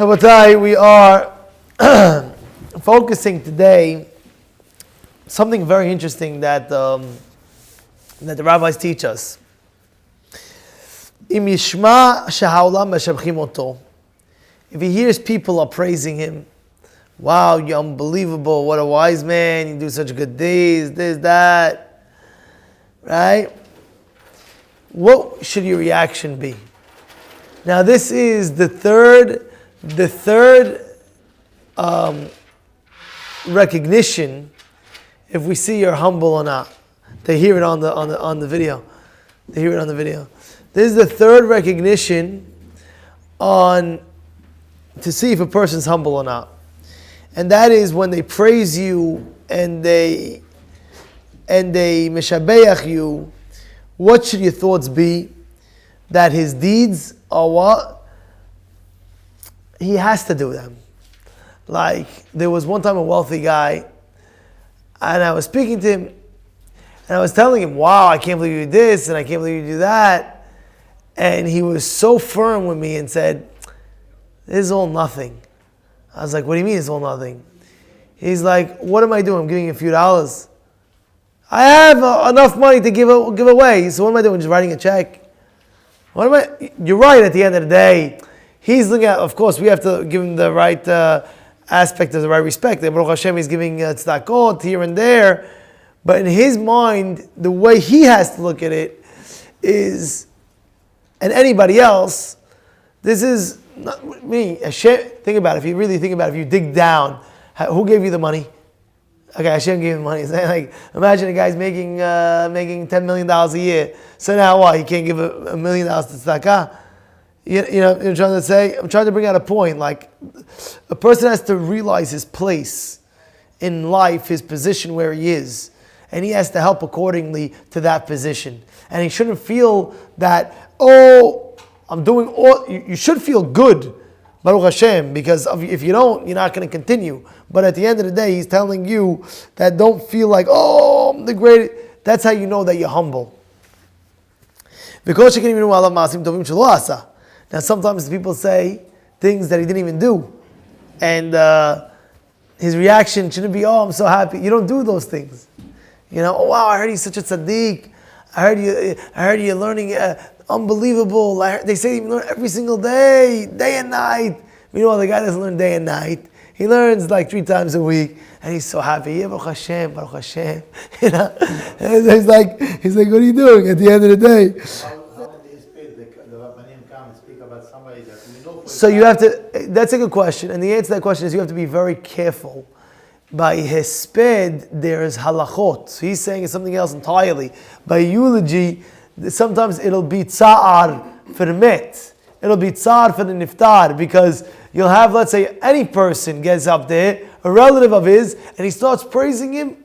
Rabotai, we are focusing today something very interesting that the rabbis teach us. Im yishma sheha'olam meshabchim oto. If he hears people are praising him, wow, you're unbelievable, what a wise man, you do such good deeds, this, that, right? What should your reaction be? Now this is the third recognition if we see you're humble or not. They hear it on the video. They hear it on the video. This is the third recognition to see if a person's humble or not. And that is when they praise you and they meshabeach you, what should your thoughts be? That his deeds are what? He has to do them. Like, there was one time a wealthy guy, and I was speaking to him, and I was telling him, wow, I can't believe you do this, and I can't believe you do that. And he was so firm with me and said, this is all nothing. I was like, what do you mean it's all nothing? He's like, what am I doing? I'm giving you a few dollars. I have enough money to give away, so what am I doing? Just writing a check? You're right, at the end of the day. He's looking at, of course, we have to give him the right aspect of the right respect. Baruch Hashem, he's giving tzedakot here and there. But in his mind, the way he has to look at it is, and anybody else, this is not me. Hashem, think about it. If you really think about it, if you dig down, who gave you the money? Okay, Hashem gave him money. Like, imagine a guy's making $10 million a year. So now what? He can't give $1 million to tzedakah? You know what I'm trying to say? I'm trying to bring out a point. Like, a person has to realize his place in life, his position where he is. And he has to help accordingly to that position. And he shouldn't feel that, I'm doing all... You should feel good, Baruch Hashem, because if you don't, you're not going to continue. But at the end of the day, he's telling you that don't feel like, I'm the greatest. That's how you know that you're humble. Now sometimes people say things that he didn't even do. And his reaction shouldn't be, I'm so happy. You don't do those things. You know, wow, I heard he's such a tzaddik. I heard you're learning unbelievable. They say you learn every single day and night. Meanwhile, the guy doesn't learn day and night. He learns like 3 times a week, and he's so happy. Yeah, Baruch Hashem, Baruch Hashem. You know, and he's like, what are you doing at the end of the day? So you have to, that's a good question. And the answer to that question is you have to be very careful. By hesped, there is halachot. So he's saying it's something else entirely. By eulogy, sometimes it'll be tsa'ar for the met. It'll be tsa'ar for the niftar. Because you'll have, let's say, any person gets up there, a relative of his, and he starts praising him.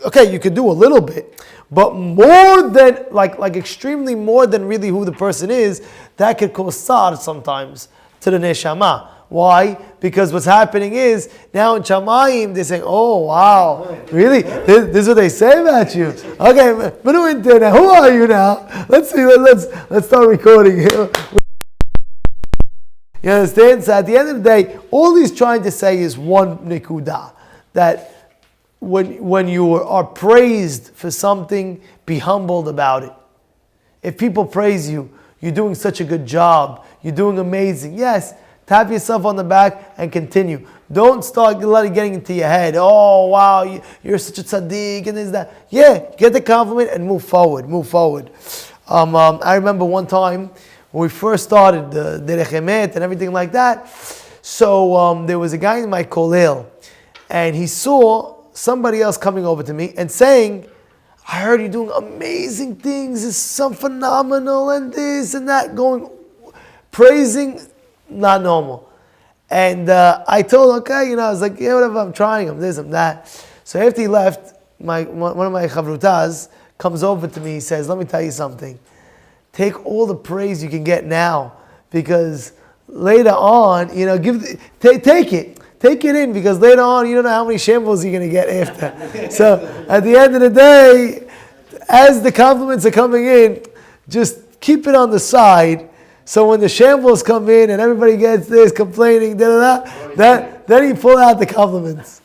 Okay, you could do a little bit. But more than, like extremely more than really who the person is, that could cause tsa'ar sometimes to the neshama. Why? Because what's happening is, now in Shamayim, they're saying, oh, wow, really? This is what they say about you? Okay, now, who are you now? Let's see, let's start recording here. You understand? So at the end of the day, all he's trying to say is one nikuda, that when you are praised for something, be humbled about it. If people praise you, you're doing such a good job, you're doing amazing. Yes, tap yourself on the back and continue. Don't start getting into your head. Oh, wow, you're such a tzaddik and this, that. Yeah, get the compliment and move forward. I remember one time when we first started the Derech Emet and everything like that. So there was a guy in my kollel, and he saw somebody else coming over to me and saying, I heard you're doing amazing things. It's so phenomenal and this and that. Praising, not normal. And I told him, okay, I was like, yeah, whatever, I'm trying, I'm this, I'm that. So after he left, one of my chavrutas comes over to me, he says, let me tell you something. Take all the praise you can get now, because later on, take it. Take it in, because later on, you don't know how many shambles you're going to get after. So at the end of the day, as the compliments are coming in, just keep it on the side, So when the shambles come in and everybody gets this, complaining, then he pull out the compliments.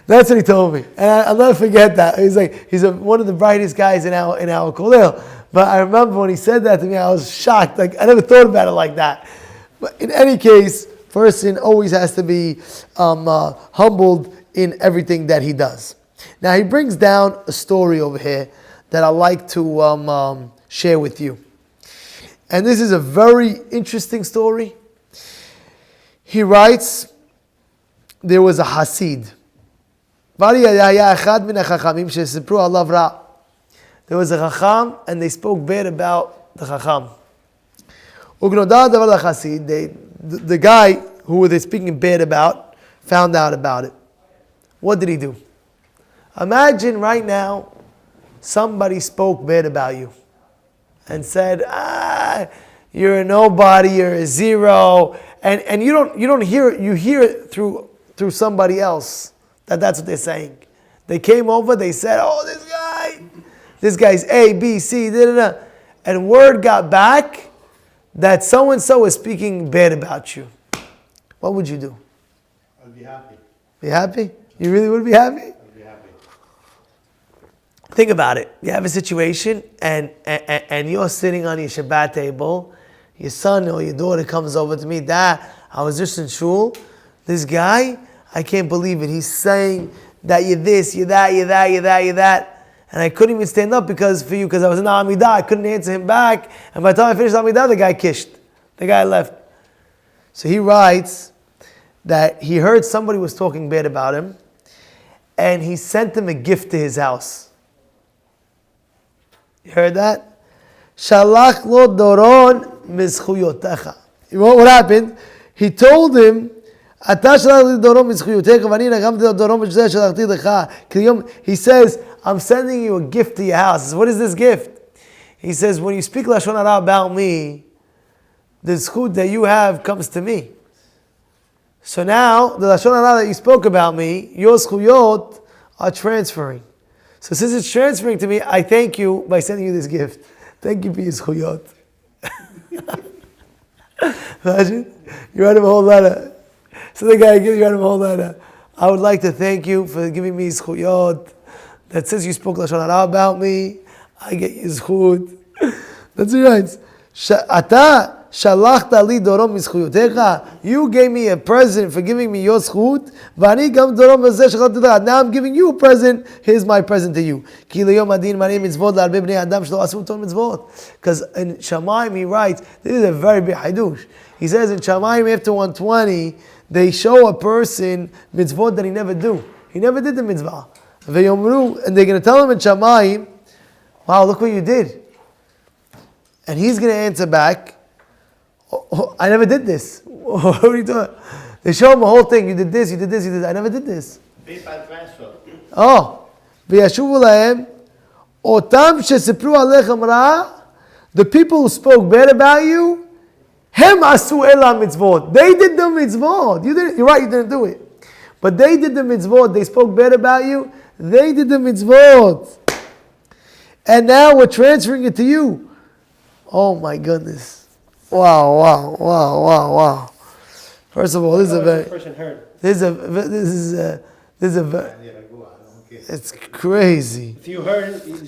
That's what he told me. And I'll never forget that. He's one of the brightest guys in our kollel. But I remember when he said that to me, I was shocked. Like, I never thought about it like that. But in any case, person always has to be humbled in everything that he does. Now he brings down a story over here that I'd like to share with you. And this is a very interesting story. He writes, there was a Hasid. There was a Chacham, and they spoke bad about the Chacham. The guy who were they speaking bad about found out about it. What did he do? Imagine right now somebody spoke bad about you and said, you're a nobody, you're a zero, and you don't hear it, you hear it through somebody else. That's what they're saying. They came over, they said, this guy's A, B, C, and word got back that so-and-so is speaking bad about you. What would you do? I'd be happy. Be happy? You really would be happy? I'd be happy. Think about it. You have a situation and you're sitting on your Shabbat table. Your son or your daughter comes over to me. Dad, I was just in shul. This guy, I can't believe it. He's saying that you're this, you're that, you're that, you're that, you're that. And I couldn't even stand up because I was in Amidah. I couldn't answer him back. And by the time I finished Amidah, the guy kished. The guy left. So he writes that he heard somebody was talking bad about him, and he sent him a gift to his house. You heard that? Shalach lo doron mizchuyotecha. What happened? He told him, he says, I'm sending you a gift to your house. What is this gift? He says, when you speak Lashon Hara about me, the zchut that you have comes to me. So now, the Lashon Hara that you spoke about me, your zchuyot are transferring. So since it's transferring to me, I thank you by sending you this gift. Thank you for your zchuyot. Imagine, you write him a whole letter. So the guy gives you a whole letter. I would like to thank you for giving me zchuyot. That says you spoke Lashon Hara about me. I get you zchut. That's what he writes. Ata shalachta li dorom mizchuyotecha. You gave me a present for giving me your zchut. V'ani gam dorom v'zeh shalachta lecha. Now I'm giving you a present. Here's my present to you. Ki leyom adin marei mitzvot la'arbe bnei adam shelo asu ton mitzvot. Because in Shamayim he writes, this is a very big hadush. He says in Shamayim after 120, they show a person mitzvot that he never do. He never did the mitzvah. And they're going to tell him in Shamayim, wow, look what you did. And he's going to answer back, I never did this. What are you doing? They show him the whole thing. You did this, you did this, you did this. I never did this. PayPal transfer. Oh. וישובו להם, אותם שסיפרו עליכם רע, the people who spoke bad about you, הם עשו אלה המצוות. They did the mitzvot. You're right, you didn't do it. But they did the mitzvot. They spoke bad about you. They did the mitzvot. And now we're transferring it to you. Oh my goodness. Wow. First of all, this is a very... This is a very... It's crazy. If you heard it... He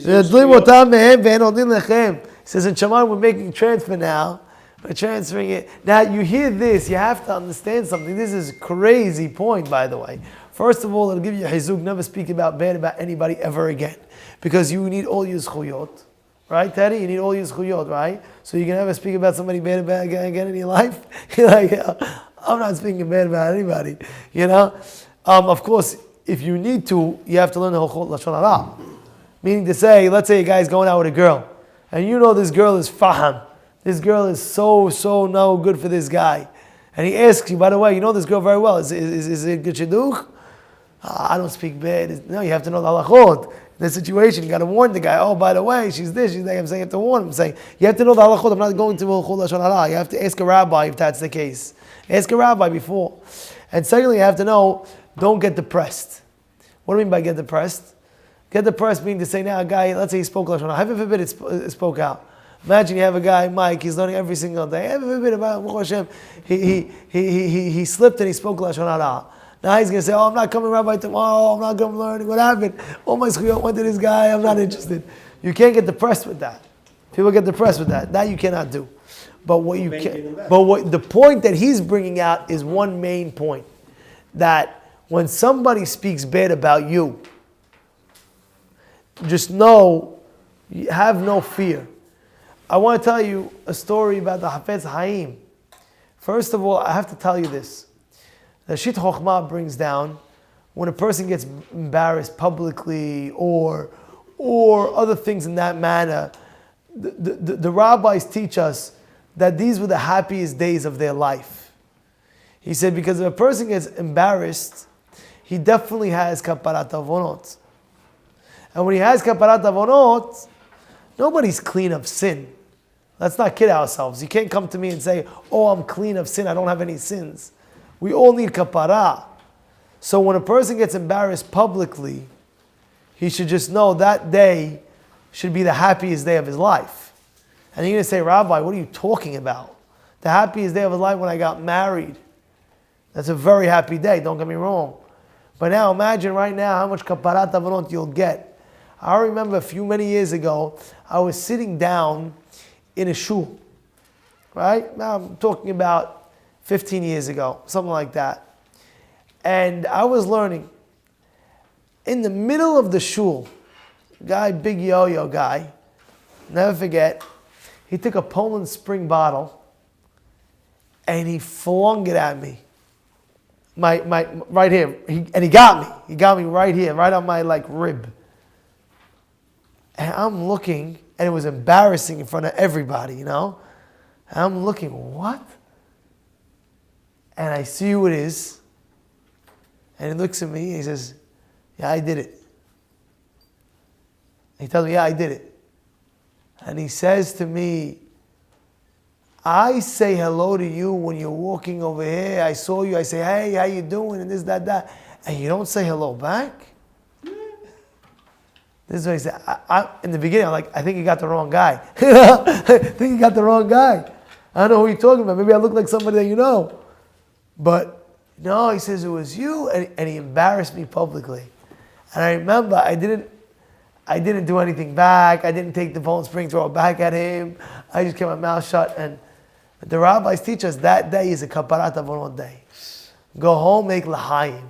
says in Shammai we're making transfer now. We're transferring it. Now you hear this, you have to understand something. This is a crazy point, by the way. First of all, it'll give you a hizuk, never speak bad about anybody ever again. Because you need all your zchuyot. Right, Teddy? You need all your zchuyot, right? So you can never speak about somebody bad about again in your life? You're like, I'm not speaking bad about anybody. You know? Of course, if you need to, you have to learn the whole Lashon Hara. Meaning to say, let's say a guy's going out with a girl. And you know this girl is faham. This girl is so no good for this guy. And he asks you, by the way, you know this girl very well. Is it good shidduch? I don't speak bad. No, you have to know the halachot. In this situation, you got to warn the guy. Oh, by the way, she's this, she's that. I'm saying you have to warn him. I'm saying, you have to know the halachot. I'm not going to Chol Lashon Hara. You have to ask a rabbi if that's the case. Ask a rabbi before. And secondly, you have to know, don't get depressed. What do I mean by get depressed? Get depressed meaning to say, now a guy, let's say he spoke Lashon Hara. Heaven forbid it spoke out. Imagine you have a guy, Mike, he's learning every single day. Every bit about Hashem. He slipped and he spoke Lashon Hara. Now he's going to say, I'm not coming Rabbi tomorrow, I'm not going to learn. What happened? Oh, my schuyot went to this guy, I'm not interested. You can't get depressed with that. People get depressed with that. That you cannot do. But the point that he's bringing out is one main point. That when somebody speaks bad about you, just know, have no fear. I want to tell you a story about the Hafez Haim. First of all, I have to tell you this. The Shit Chochmah brings down when a person gets embarrassed publicly or other things in that manner. The rabbis teach us that these were the happiest days of their life. He said because if a person gets embarrassed, he definitely has kaparat avonot. And when he has kaparat avonot, nobody's clean of sin. Let's not kid ourselves. You can't come to me and say, I'm clean of sin, I don't have any sins. We all need kapara. So when a person gets embarrassed publicly, he should just know that day should be the happiest day of his life. And you're going to say, Rabbi, what are you talking about? The happiest day of his life when I got married. That's a very happy day, don't get me wrong. But now imagine right now how much kaparat avonot you'll get. I remember many years ago, I was sitting down in a shul, right? Now I'm talking about 15 years ago, something like that. And I was learning. In the middle of the shul, guy, big yo-yo guy, never forget, he took a Poland Spring bottle and he flung it at me. My right here. And he got me. He got me right here, right on my rib. And I'm looking, and it was embarrassing in front of everybody, And I'm looking, what? And I see who it is. And he looks at me and he says, yeah, I did it. He tells me, yeah, I did it. And he says to me, I say hello to you when you're walking over here. I saw you. I say, hey, how you doing? And this, that. And you don't say hello back? This is what he said. In the beginning, I'm like, I think you got the wrong guy. I think you got the wrong guy. I don't know who you're talking about. Maybe I look like somebody that you know. But no, he says, it was you. And he embarrassed me publicly. And I remember I didn't do anything back. I didn't take the Poland Spring, throw it back at him. I just kept my mouth shut. And the rabbis teach us that day is a kaparat avonot day. Go home, make l'chaim.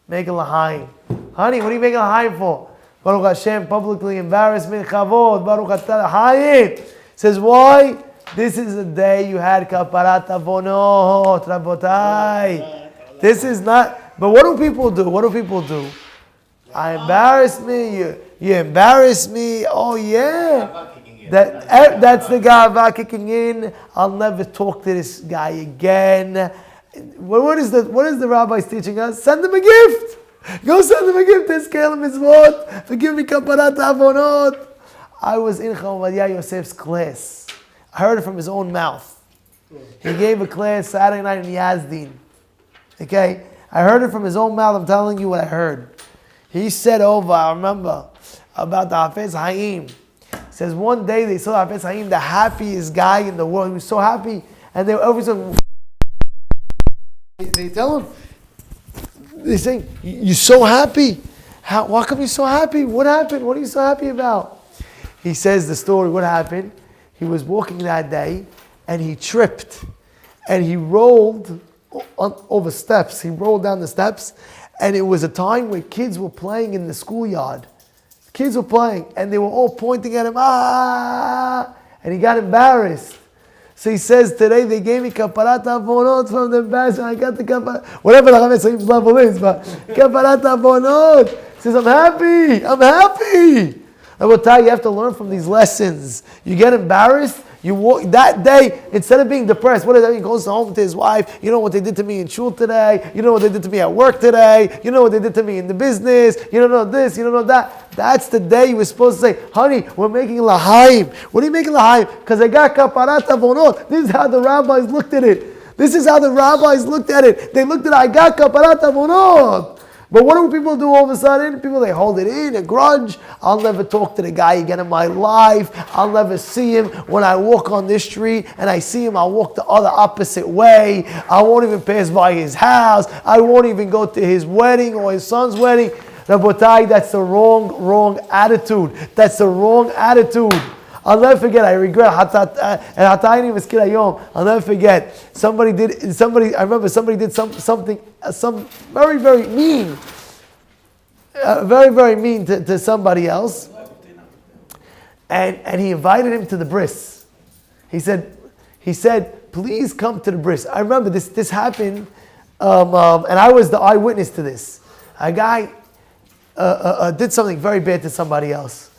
Make a l'chaim. Honey, what are you making l'chaim for? Baruch Hashem, publicly embarrassed min chavod. Baruch atah l'chaim. Says why? This is the day you had kaparat avonot, rabotai. This is not. But what do people do? What do people do? I embarrassed me. You embarrassed me. Oh yeah. That's the gava kicking in. I'll never talk to this guy again. What is the rabbis teaching us? Send him a gift. Go send him a gift. Tezkel mitzvot. Forgive me kaparat avonot. I was in Rabbi Yosef's class. I heard it from his own mouth. He gave a class Saturday night in Yazdin. Okay? I heard it from his own mouth. I'm telling you what I heard. He said I remember, about the Hafez Haim. He says one day they saw Hafez Haim, the happiest guy in the world. He was so happy. And they tell him, they say, you're so happy. Why come you're so happy? What happened? What are you so happy about? He says the story, what happened? He was walking that day and he tripped and he rolled over steps. He rolled down the steps. And it was a time where kids were playing in the schoolyard. Kids were playing, and they were all pointing at him, and he got embarrassed. So he says, today they gave me kaparat avonot from the embarrassment. I got the kaparat, whatever the Chavetz Chaim's level is, but kaparat avonot. He says, I'm happy. I will tell you, you have to learn from these lessons. You get embarrassed, you walk that day, instead of being depressed, what does that mean? He goes home to his wife, you know what they did to me in shul today, you know what they did to me at work today, you know what they did to me in the business, you don't know this, you don't know that. That's the day you were supposed to say, honey, we're making l'chaim. What are you making l'chaim? Because I got kaparat avonot. This is how the rabbis looked at it. They looked at it, I got kaparat avonot. But what do people do all of a sudden? People, they hold it in, a grudge. I'll never talk to the guy again in my life. I'll never see him. When I walk on this street and I see him, I'll walk the other opposite way. I won't even pass by his house. I won't even go to his wedding or his son's wedding. Rabotai, that's the wrong attitude. That's the wrong attitude. I'll never forget. I regret. I'll never forget. I remember somebody did something very, very mean. Very, very mean to somebody else. And he invited him to the bris. He said, please come to the bris. I remember this happened, and I was the eyewitness to this. A guy did something very bad to somebody else.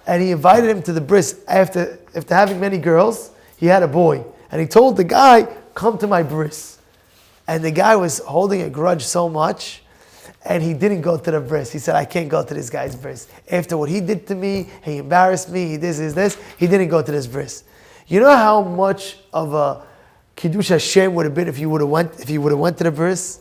And he invited him to the bris after having many girls. He had a boy. And he told the guy, come to my bris. And the guy was holding a grudge so much, and he didn't go to the bris. He said, I can't go to this guy's bris. After what he did to me, he embarrassed me, he this, he didn't go to this bris. You know how much of a Kiddush Hashem would have been if you would have went to the bris?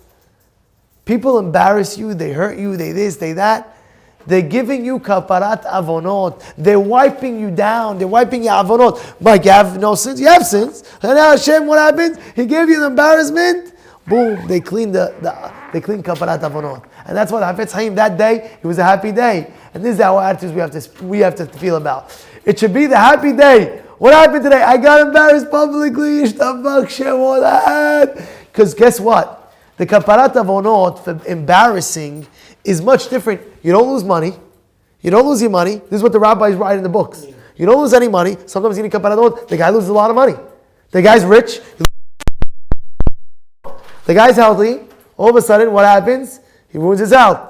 People embarrass you, they hurt you, they this, they that. They're giving you kaparat avonot. They're wiping you down. They're wiping your avonot. Mike, you have no sins? You have sins. And now Hashem, what happens? He gave you the embarrassment. Boom, they clean they clean kaparat avonot. And that's what Hafetz Chaim, that day, it was a happy day. And this is our attitudes we have to feel about. It should be the happy day. What happened today? I got embarrassed publicly. Because guess what? The kaparat avonot for embarrassing is much different. You don't lose money. You don't lose your money. This is what the rabbis write in the books. You don't lose any money. Sometimes you need kaparat. The guy loses a lot of money. The guy's rich. The guy's healthy. All of a sudden, what happens? He ruins his health.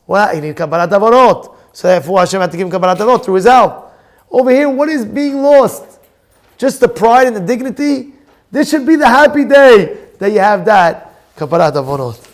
Well, he needs kaparat avonot. So therefore, Hashem had to give him kaparat avonot through his health. Over here, what is being lost? Just the pride and the dignity? This should be the happy day that you have that kaparat avonot.